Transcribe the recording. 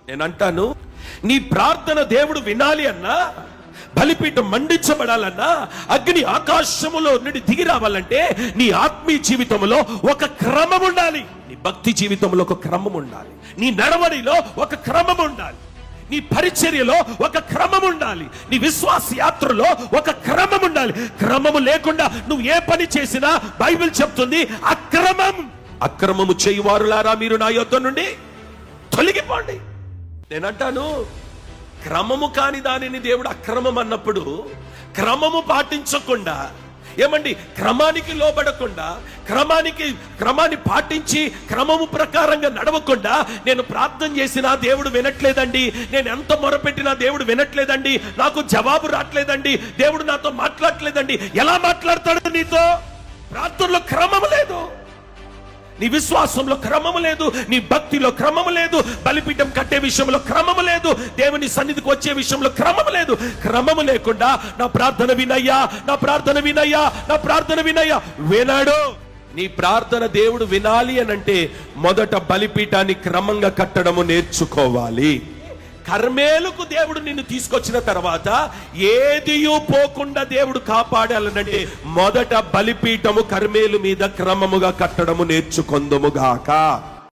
నేనంటాను, నీ ప్రార్థన దేవుడు వినాలి అన్నా, బలిపీఠం మండించబడాలన్నా, అగ్ని ఆకాశములో నుండి దిగి రావాలంటే నీ ఆత్మీయ జీవితంలో ఒక క్రమం ఉండాలి. నీ భక్తి జీవితంలో ఒక క్రమం ఉండాలి. నీ నడవడిలో ఒక క్రమం ఉండాలి. నీ పరిచర్యలో ఒక క్రమం ఉండాలి. నీ విశ్వాస యాత్రలో ఒక క్రమం ఉండాలి. క్రమము లేకుండా నువ్వు ఏ పని చేసినా బైబిల్ చెప్తుంది అక్రమము చేయువారులారా మీరు నా యొద్ద నుండి తొలగిపోండి. నేనంటాను, క్రమము కాని దానిని దేవుడు అక్రమం అన్నప్పుడు క్రమము పాటించకుండా, ఏమండి, క్రమానికి లోబడకుండా, క్రమాన్ని పాటించి క్రమము ప్రకారంగా నడవకుండా నేను ప్రార్థన చేసినా దేవుడు వినట్లేదండి, నేను ఎంత మొరపెట్టినా దేవుడు వినట్లేదండి, నాకు జవాబు రావట్లేదండి, దేవుడు నాతో మాట్లాడట్లేదండి. ఎలా మాట్లాడతాడు నీతో? ప్రార్థనలో క్రమము లేదు, నీ విశ్వాసంలో క్రమము లేదు, నీ భక్తిలో క్రమము లేదు, బలిపీఠం కట్టే విషయంలో క్రమము లేదు, దేవుని సన్నిధికి వచ్చే విషయంలో క్రమము లేదు. క్రమము లేకుండా నా ప్రార్థన వినయ్యా, నా ప్రార్థన వినయ్యా, నా ప్రార్థన వినయ్యా వినాడు. నీ ప్రార్థన దేవుడు వినాలి అనంటే మొదట బలిపీఠాన్ని క్రమంగా కట్టడము నేర్చుకోవాలి. కర్మేలుకు దేవుడు నిన్ను తీసుకొచ్చిన తర్వాత ఏదియూ పోకుండా దేవుడు కాపాడాలనంటే మొదట బలిపీఠము కర్మేలు మీద క్రమముగా కట్టడము నేర్చుకొందుముగాక.